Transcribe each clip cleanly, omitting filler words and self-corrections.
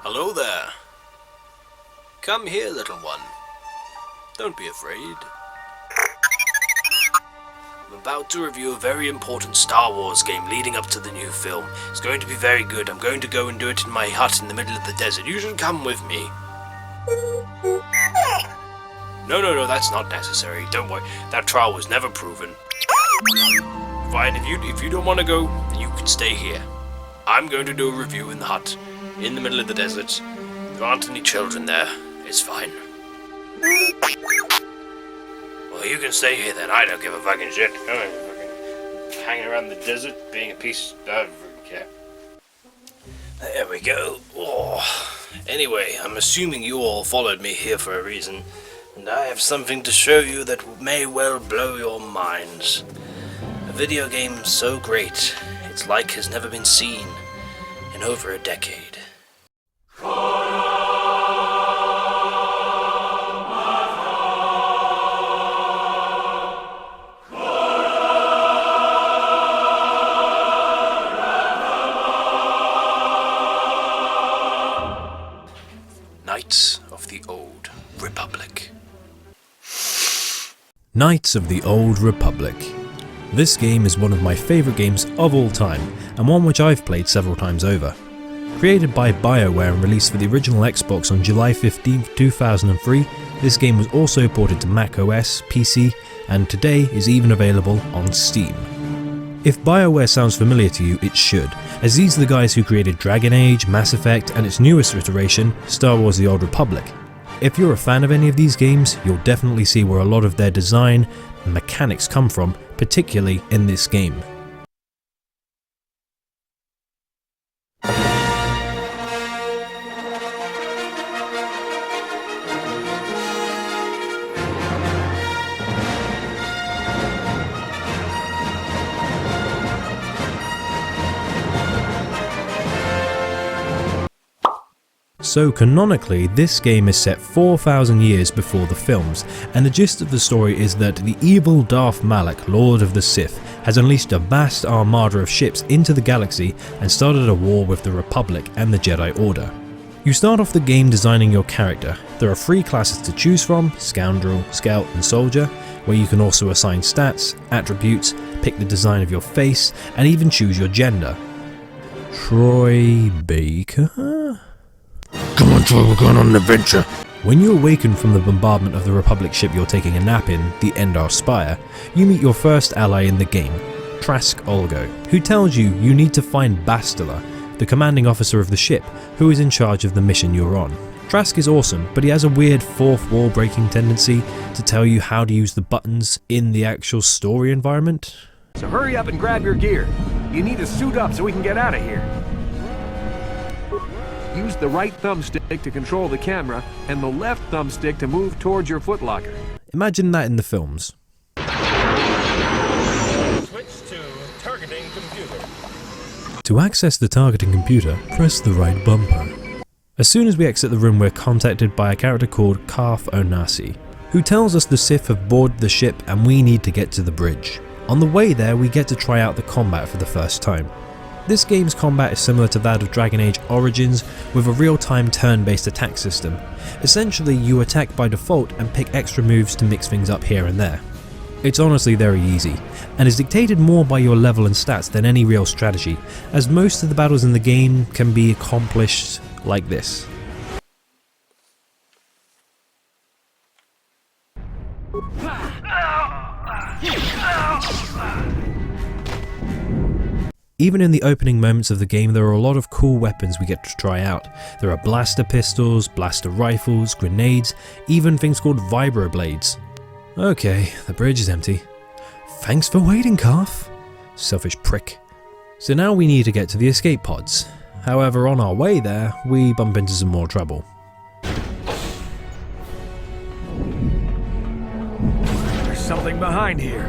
Hello there. Come here, little one. Don't be afraid. I'm about to review a very important Star Wars game leading up to the new film. It's going to be very good. I'm going to go and do it in my hut in the middle of the desert. You should come with me. No, that's not necessary. Don't worry. That trial was never proven. Fine, if you don't want to go, then you can stay here. I'm going to do a review in the hut, in the middle of the desert. There aren't any children there. It's fine. Well, you can stay here then. I don't give a fucking shit. Come on, fucking hanging around the desert, being a piece of... Okay. There we go. Oh. Anyway, I'm assuming you all followed me here for a reason, and I have something to show you that may well blow your minds. A video game so great, its like has never been seen in over a decade. Knights of the Old Republic. Knights of the Old Republic. This game is one of my favourite games of all time, and one which I've played several times over. Created by BioWare and released for the original Xbox on July 15, 2003, this game was also ported to Mac OS, PC, and today is even available on Steam. If BioWare sounds familiar to you, it should, as these are the guys who created Dragon Age, Mass Effect, and its newest iteration, Star Wars The Old Republic. If you're a fan of any of these games, you'll definitely see where a lot of their design and mechanics come from, particularly in this game. So canonically, this game is set 4,000 years before the films, and the gist of the story is that the evil Darth Malak, Lord of the Sith, has unleashed a vast armada of ships into the galaxy and started a war with the Republic and the Jedi Order. You start off the game designing your character. There are 3 classes to choose from: Scoundrel, Scout and Soldier, where you can also assign stats, attributes, pick the design of your face, and even choose your gender. Troy Baker? Come on, Troy, we're going on an adventure. When you awaken from the bombardment of the Republic ship you're taking a nap in, the Endar Spire, you meet your first ally in the game, Trask Olgo, who tells you you need to find Bastila, the commanding officer of the ship, who is in charge of the mission you're on. Trask is awesome, but he has a weird fourth wall breaking tendency to tell you how to use the buttons in the actual story environment. So hurry up and grab your gear. You need to suit up so we can get out of here. Use the right thumbstick to control the camera, and the left thumbstick to move towards your footlocker. Imagine that in the films. Switch to targeting computer. To access the targeting computer, press the right bumper. As soon as we exit the room, we're contacted by a character called Karth Onasi, who tells us the Sith have boarded the ship and we need to get to the bridge. On the way there, we get to try out the combat for the first time. This game's combat is similar to that of Dragon Age Origins, with a real-time turn-based attack system. Essentially, you attack by default and pick extra moves to mix things up here and there. It's honestly very easy, and is dictated more by your level and stats than any real strategy, as most of the battles in the game can be accomplished like this. Even in the opening moments of the game, there are a lot of cool weapons we get to try out. There are blaster pistols, blaster rifles, grenades, even things called vibroblades. Okay, the bridge is empty. Thanks for waiting, Karth. Selfish prick. So now we need to get to the escape pods. However, on our way there, we bump into some more trouble. There's something behind here.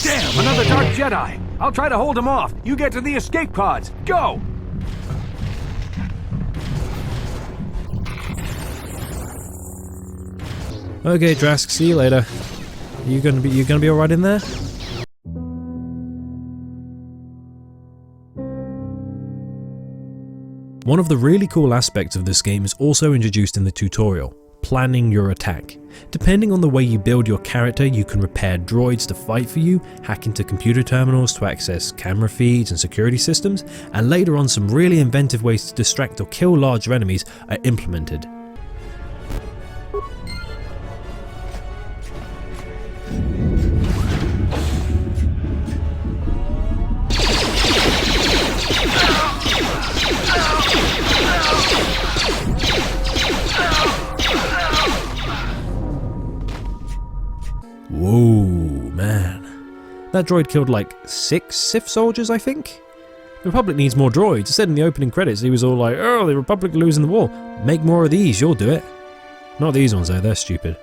Damn, another Dark Jedi! I'll try to hold him off. You get to the escape pods. Go! Okay, Trask, see you later. You gonna be alright in there? One of the really cool aspects of this game is also introduced in the tutorial: planning your attack. Depending on the way you build your character, you can repair droids to fight for you, hack into computer terminals to access camera feeds and security systems, and later on some really inventive ways to distract or kill larger enemies are implemented. Whoa, man. That droid killed like 6 Sith soldiers, I think? The Republic needs more droids. It said in the opening credits he was all like, "Oh, the Republic are losing the war. Make more of these, you'll do it." Not these ones though, they're stupid.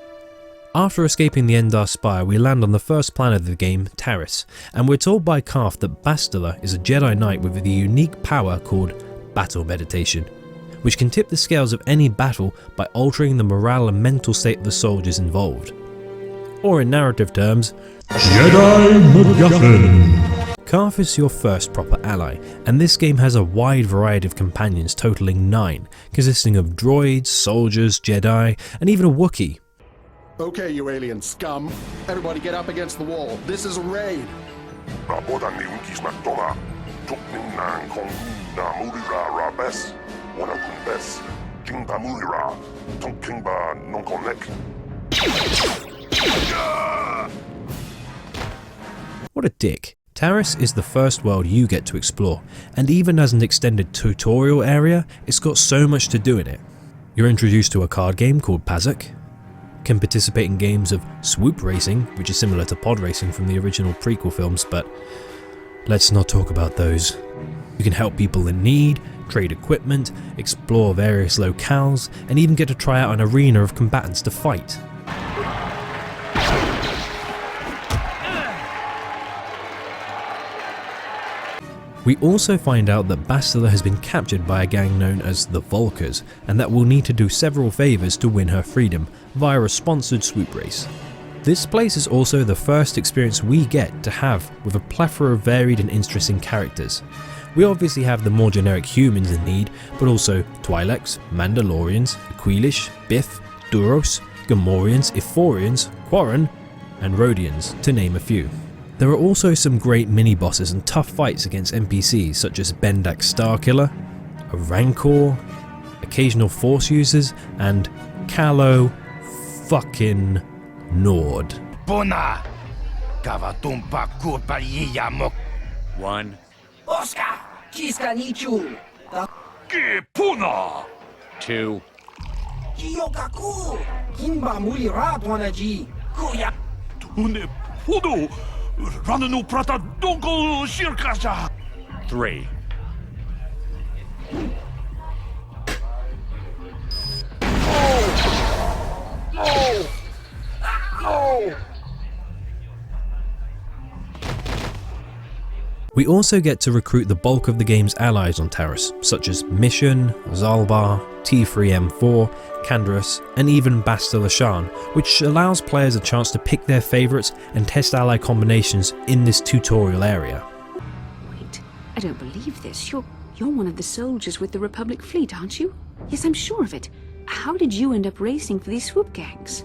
After escaping the Endar Spire, we land on the first planet of the game, Taris, and we're told by Karth that Bastila is a Jedi Knight with the unique power called Battle Meditation, which can tip the scales of any battle by altering the morale and mental state of the soldiers involved. Or in narrative terms, Jedi MacGuffin. Karth is your first proper ally, and this game has a wide variety of companions totaling 9, consisting of droids, soldiers, Jedi, and even a Wookiee. Okay, you alien scum. Everybody get up against the wall. This is a raid. What a dick. Taris is the first world you get to explore, and even as an extended tutorial area, it's got so much to do in it. You're introduced to a card game called Pazak, can participate in games of swoop racing, which is similar to pod racing from the original prequel films, but let's not talk about those. You can help people in need, trade equipment, explore various locales, and even get to try out an arena of combatants to fight. We also find out that Bastila has been captured by a gang known as the Volkers, and that we'll need to do several favours to win her freedom via a sponsored swoop race. This place is also the first experience we get to have with a plethora of varied and interesting characters. We obviously have the more generic humans in need, but also Twi'leks, Mandalorians, Aquilish, Bith, Duros, Gamorreans, Ithorians, Quarren, and Rhodians, to name a few. There are also some great mini-bosses and tough fights against NPCs such as Bendak Starkiller, a Rancor, occasional Force users, and Calo fucking Nord. One. Oscar, Kiska Nichu, Two. Kiyokaku, Kimba Mulirat Wanaji, Kuya. Three. We also get to recruit the bulk of the game's allies on Taris, such as Mission, Zalbar, T3M4, Canderous, and even Bastila Shan, which allows players a chance to pick their favourites and test ally combinations in this tutorial area. Wait, I don't believe this. You're one of the soldiers with the Republic fleet, aren't you? Yes, I'm sure of it. How did you end up racing for these swoop gangs?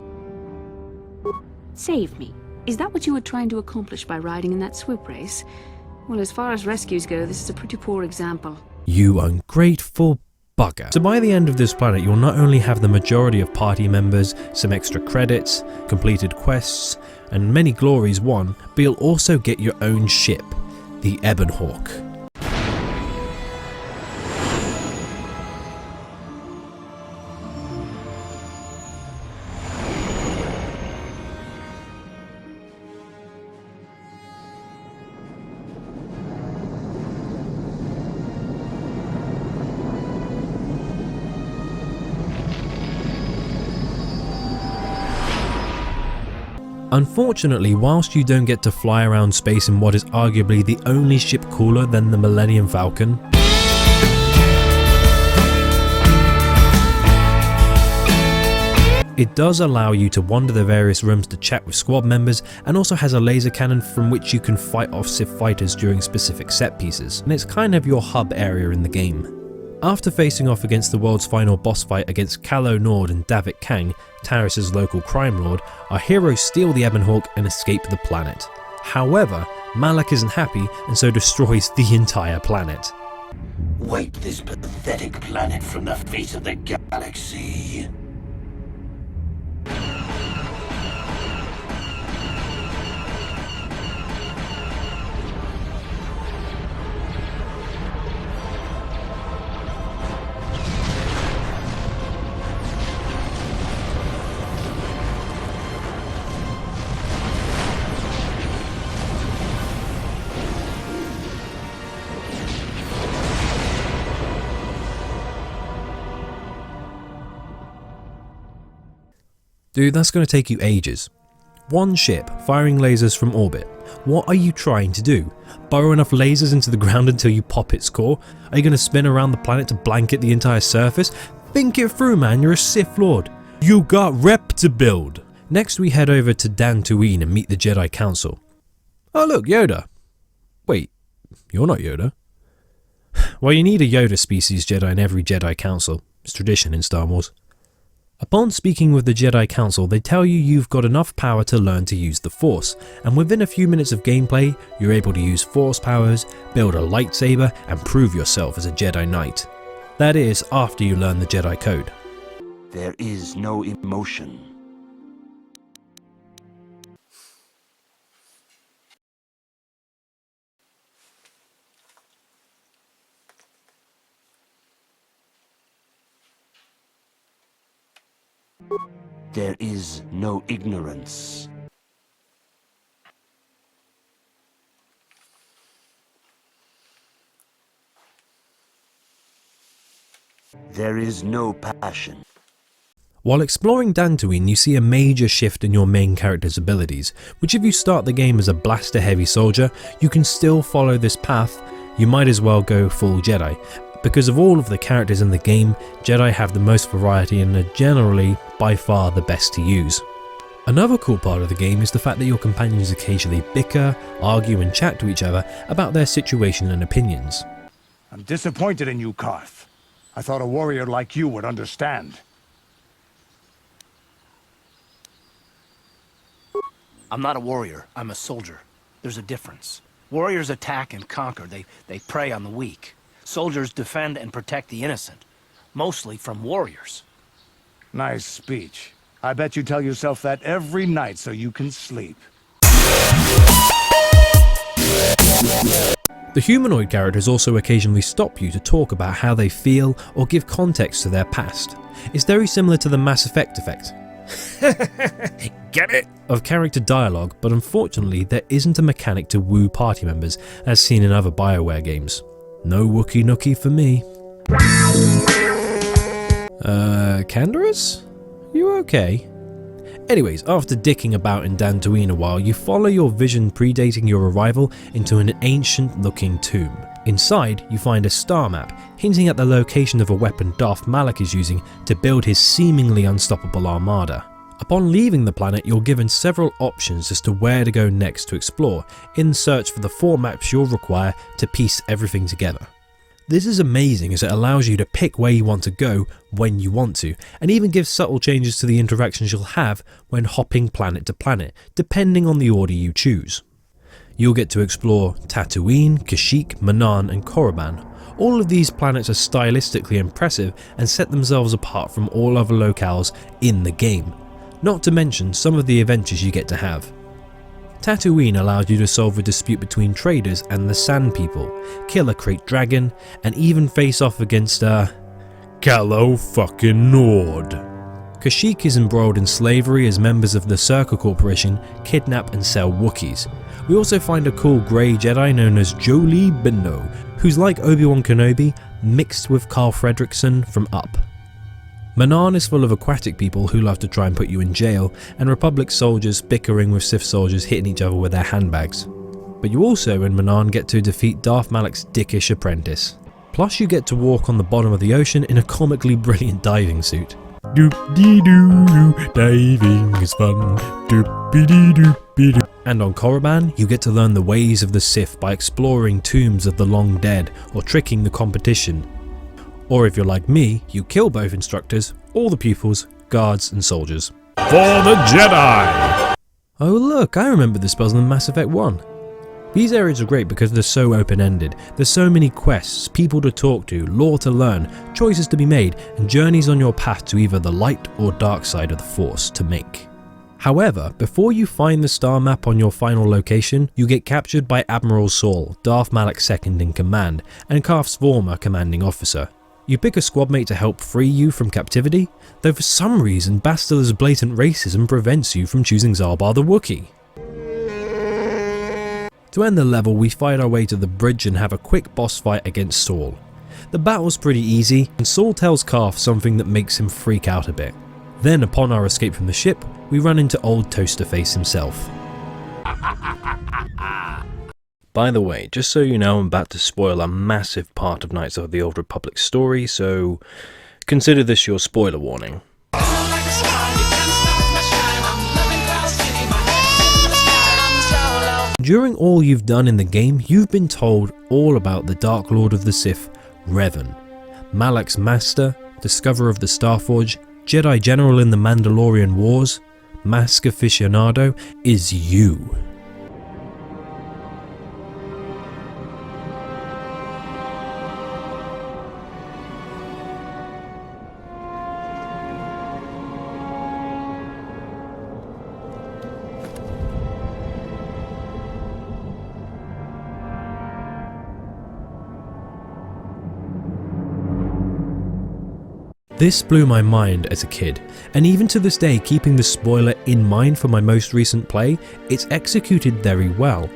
Save me. Is that what you were trying to accomplish by riding in that swoop race? Well, as far as rescues go, this is a pretty poor example. You ungrateful bugger. So by the end of this planet, you'll not only have the majority of party members, some extra credits, completed quests, and many glories won, but you'll also get your own ship, the Ebonhawk. Unfortunately, whilst you don't get to fly around space in what is arguably the only ship cooler than the Millennium Falcon, it does allow you to wander the various rooms to chat with squad members, and also has a laser cannon from which you can fight off Sith fighters during specific set pieces, and it's kind of your hub area in the game. After facing off against the world's final boss fight against Calo Nord and Davik Kang, Taris' local crime lord, our heroes steal the Ebon Hawk and escape the planet. However, Malak isn't happy and so destroys the entire planet. Wipe this pathetic planet from the face of the galaxy. Dude, that's going to take you ages. One ship firing lasers from orbit. What are you trying to do? Burrow enough lasers into the ground until you pop its core? Are you going to spin around the planet to blanket the entire surface? Think it through, man, you're a Sith Lord. You got rep to build. Next we head over to Dantooine and meet the Jedi Council. Oh look, Yoda. Wait, you're not Yoda. Well, you need a Yoda species Jedi in every Jedi Council. It's tradition in Star Wars. Upon speaking with the Jedi Council, they tell you you've got enough power to learn to use the Force, and within a few minutes of gameplay, you're able to use Force powers, build a lightsaber, and prove yourself as a Jedi Knight. That is, after you learn the Jedi Code. There is no emotion. There is no ignorance. There is no passion. While exploring Dantooine, you see a major shift in your main character's abilities, which if you start the game as a blaster heavy soldier, you can still follow this path. You might as well go full Jedi. Because of all of the characters in the game, Jedi have the most variety and are generally, by far, the best to use. Another cool part of the game is the fact that your companions occasionally bicker, argue and chat to each other about their situation and opinions. I'm disappointed in you, Karth. I thought a warrior like you would understand. I'm not a warrior, I'm a soldier. There's a difference. Warriors attack and conquer, they prey on the weak. Soldiers defend and protect the innocent, mostly from warriors. Nice speech. I bet you tell yourself that every night so you can sleep. The humanoid characters also occasionally stop you to talk about how they feel or give context to their past. It's very similar to the Mass Effect effect. Get it? Of character dialogue, but unfortunately there isn't a mechanic to woo party members as seen in other BioWare games. No Wookie Nookie for me. Canderous? You okay? Anyways, after dicking about in Dantooine a while, you follow your vision predating your arrival into an ancient looking tomb. Inside, you find a star map, hinting at the location of a weapon Darth Malak is using to build his seemingly unstoppable armada. Upon leaving the planet, you're given several options as to where to go next to explore, in search for the 4 maps you'll require to piece everything together. This is amazing as it allows you to pick where you want to go when you want to, and even gives subtle changes to the interactions you'll have when hopping planet to planet, depending on the order you choose. You'll get to explore Tatooine, Kashyyyk, Manaan and Korriban. All of these planets are stylistically impressive and set themselves apart from all other locales in the game. Not to mention some of the adventures you get to have. Tatooine allowed you to solve a dispute between traders and the Sand People, kill a Krayt Dragon, and even face off against Calo fucking Nord. Kashyyyk is embroiled in slavery as members of the Circle Corporation kidnap and sell Wookiees. We also find a cool grey Jedi known as Jolee Bindo, who's like Obi-Wan Kenobi mixed with Carl Fredricksen from Up. Manaan is full of aquatic people who love to try and put you in jail, and Republic soldiers bickering with Sith soldiers hitting each other with their handbags. But you also in Manaan get to defeat Darth Malak's dickish apprentice. Plus you get to walk on the bottom of the ocean in a comically brilliant diving suit. Doop-dee-doo, diving is fun. Doop-dee-doo-doo. And on Korriban, you get to learn the ways of the Sith by exploring tombs of the long dead or tricking the competition. Or if you're like me, you kill both instructors, all the pupils, guards and soldiers. For the Jedi! Oh look, I remember this puzzle in Mass Effect 1. These areas are great because they're so open-ended. There's so many quests, people to talk to, lore to learn, choices to be made, and journeys on your path to either the light or dark side of the Force to make. However, before you find the star map on your final location, you get captured by Admiral Saul, Darth Malak's second in command, and Carth's former commanding officer. You pick a squad mate to help free you from captivity, though for some reason Bastila's blatant racism prevents you from choosing Zalbar the Wookiee. To end the level, we fight our way to the bridge and have a quick boss fight against Saul. The battle's pretty easy, and Saul tells Carth something that makes him freak out a bit. Then, upon our escape from the ship, we run into old Toasterface himself. By the way, just so you know, I'm about to spoil a massive part of Knights of the Old Republic story, so consider this your spoiler warning. During all you've done in the game, you've been told all about the Dark Lord of the Sith, Revan, Malak's master, discoverer of the Starforge, Jedi General in the Mandalorian Wars, mask aficionado, is you. This blew my mind as a kid, and even to this day, keeping the spoiler in mind for my most recent play, it's executed very well.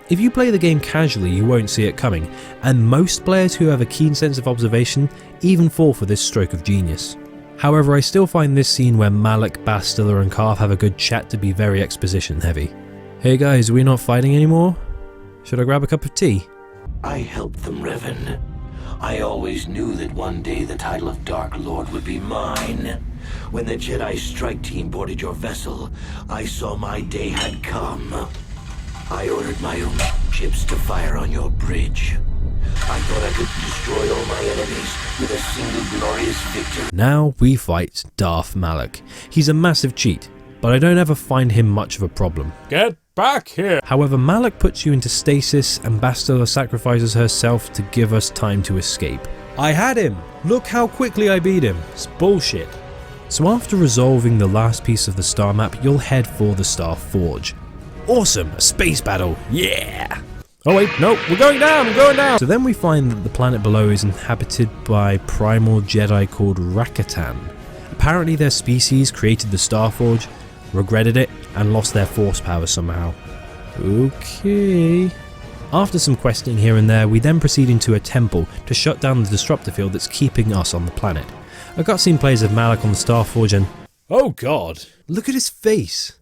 If you play the game casually, you won't see it coming, and most players who have a keen sense of observation even fall for this stroke of genius. However, I still find this scene where Malak, Bastila and Carth have a good chat to be very exposition heavy. Hey guys, are we not fighting anymore? Should I grab a cup of tea? I helped them, Revan. I always knew that one day the title of Dark Lord would be mine. When the Jedi strike team boarded your vessel, I saw my day had come. I ordered my own ships to fire on your bridge. I thought I could destroy all my enemies with a single glorious victory. Now we fight Darth Malak. He's a massive cheat, but I don't ever find him much of a problem. Get back here! However, Malak puts you into stasis and Bastila sacrifices herself to give us time to escape. I had him! Look how quickly I beat him. It's bullshit. So after resolving the last piece of the star map, you'll head for the Star Forge. Awesome! A space battle! Yeah! Oh wait, no, we're going down! So then we find that the planet below is inhabited by primal Jedi called Rakatan. Apparently their species created the Star Forge, regretted it, and lost their force power somehow. Okay. After some questing here and there, we then proceed into a temple to shut down the disruptor field that's keeping us on the planet. A cutscene plays of Malak on the Starforge and... oh god! Look at his face!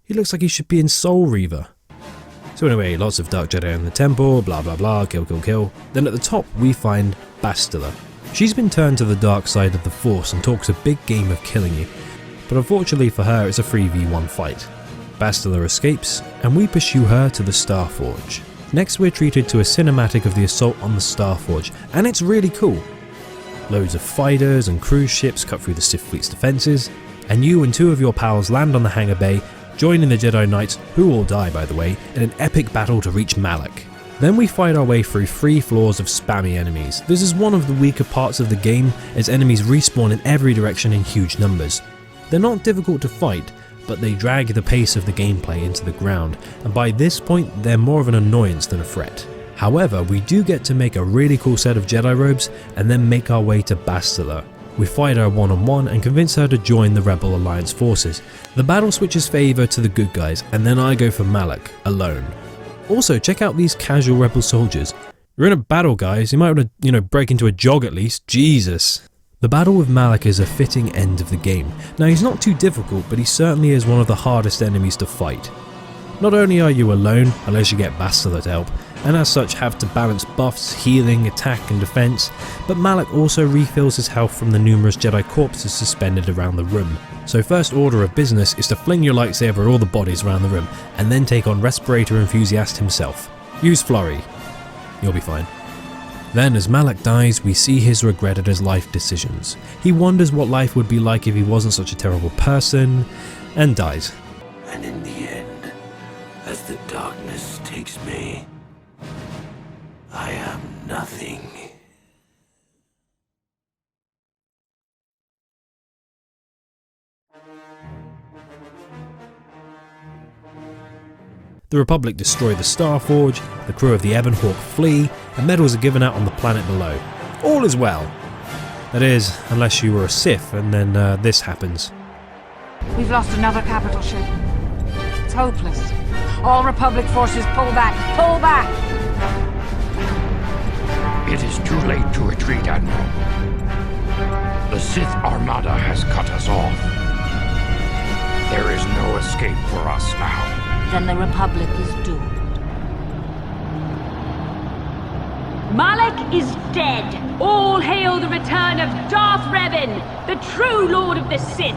He looks like he should be in Soul Reaver. So anyway, lots of Dark Jedi in the temple, blah blah blah, kill kill kill. Then at the top we find Bastila. She's been turned to the dark side of the Force and talks a big game of killing you. But unfortunately for her, it's a 3v1 fight. Bastila escapes, and we pursue her to the Starforge. Next we're treated to a cinematic of the assault on the Starforge, and it's really cool. Loads of fighters and cruise ships cut through the Sith fleet's defences, and you and two of your pals land on the hangar bay, joining the Jedi Knights, who all die by the way, in an epic battle to reach Malak. Then we fight our way through 3 floors of spammy enemies. This is one of the weaker parts of the game, as enemies respawn in every direction in huge numbers. They're not difficult to fight, but they drag the pace of the gameplay into the ground, and by this point they're more of an annoyance than a threat. However, we do get to make a really cool set of Jedi robes, and then make our way to Bastila. We fight her one-on-one and convince her to join the Rebel Alliance forces. The battle switches favour to the good guys, and then I go for Malak, alone. Also, check out these casual Rebel soldiers. You're in a battle, guys, you might want to, break into a jog at least, Jesus. The battle with Malak is a fitting end of the game. Now he's not too difficult, but he certainly is one of the hardest enemies to fight. Not only are you alone, unless you get Bastila to help, and as such have to balance buffs, healing, attack and defense, but Malak also refills his health from the numerous Jedi corpses suspended around the room. So first order of business is to fling your lightsaber at all the bodies around the room, and then take on Respirator Enthusiast himself. Use Flurry. You'll be fine. Then as Malak dies, we see his regret at his life decisions. He wonders what life would be like if he wasn't such a terrible person, and dies. And in the end, as the darkness takes me, I am nothing. The Republic destroy the Starforge, the crew of the Ebon Hawk flee, and medals are given out on the planet below. All is well. That is, unless you were a Sith, and then this happens. We've lost another capital ship. It's hopeless. All Republic forces pull back! Pull back! It is too late to retreat, Admiral. The Sith Armada has cut us off. There is no escape for us now. Then the Republic is doomed. Malak is dead! All hail the return of Darth Revan, the true Lord of the Sith!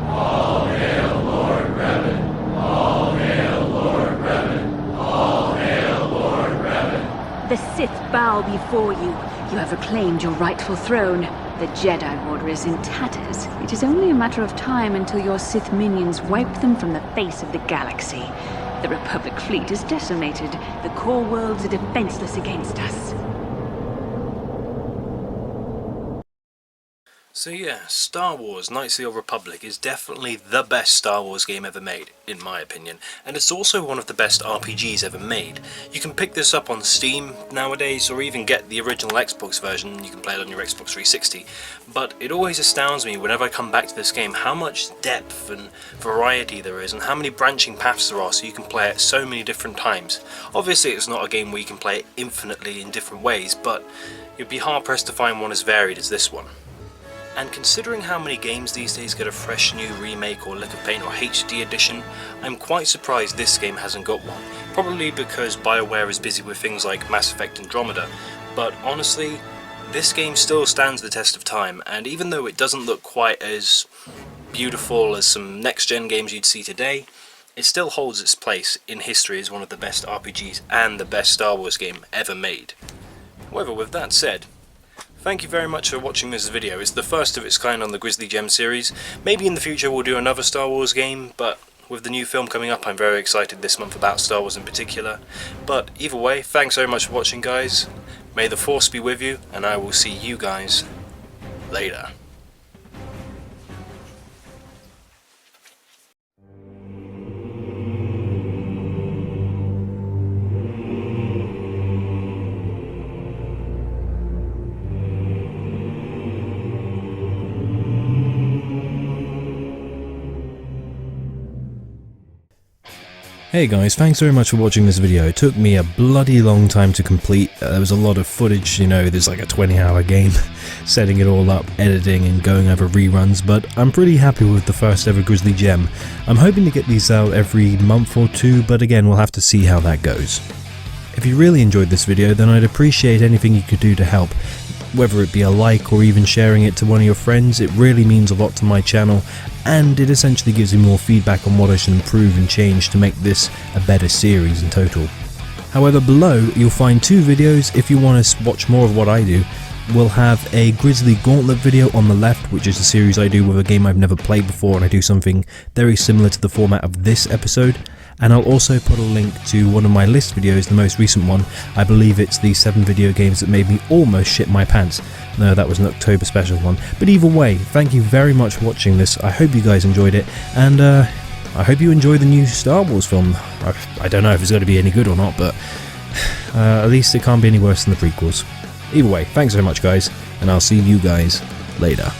All hail Lord Revan! All hail Lord Revan! All hail Lord Revan! The Sith bow before you. You have reclaimed your rightful throne. The Jedi Order is in tatters. It is only a matter of time until your Sith minions wipe them from the face of the galaxy. The Republic fleet is decimated. The core worlds are defenseless against us. So yeah, Star Wars Knights of the Old Republic is definitely the best Star Wars game ever made, in my opinion, and it's also one of the best RPGs ever made. You can pick this up on Steam nowadays, or even get the original Xbox version. You can play it on your Xbox 360, but it always astounds me whenever I come back to this game how much depth and variety there is, and how many branching paths there are, so you can play it so many different times. Obviously it's not a game where you can play it infinitely in different ways, but you'd be hard pressed to find one as varied as this one. And considering how many games these days get a fresh new remake or lick of paint or HD edition, I'm quite surprised this game hasn't got one. Probably because BioWare is busy with things like Mass Effect Andromeda, but honestly, this game still stands the test of time, and even though it doesn't look quite as beautiful as some next-gen games you'd see today, it still holds its place in history as one of the best RPGs and the best Star Wars game ever made. However, with that said, thank you very much for watching this video. It's the first of its kind on the Grizzly Gems series. Maybe in the future we'll do another Star Wars game, but with the new film coming up I'm very excited this month about Star Wars in particular. But either way, thanks very much for watching, guys. May the Force be with you, and I will see you guys later. Hey guys, thanks very much for watching this video. It took me a bloody long time to complete. There was a lot of footage, you know, there's like a 20-hour game, setting it all up, editing and going over reruns, but I'm pretty happy with the first ever Grizzly Gem. I'm hoping to get these out every month or two, but again, we'll have to see how that goes. If you really enjoyed this video, then I'd appreciate anything you could do to help. Whether it be a like or even sharing it to one of your friends, it really means a lot to my channel, and it essentially gives me more feedback on what I should improve and change to make this a better series in total. However, below you'll find two videos. If you want to watch more of what I do, we'll have a Grizzly Gauntlet video on the left, which is a series I do with a game I've never played before, and I do something very similar to the format of this episode. And I'll also put a link to one of my list videos, the most recent one. I believe it's the 7 video games that made me almost shit my pants. No, that was an October special one. But either way, thank you very much for watching this. I hope you guys enjoyed it, and I hope you enjoy the new Star Wars film. I don't know if it's going to be any good or not, but at least it can't be any worse than the prequels. Either way, thanks very much guys, and I'll see you guys later.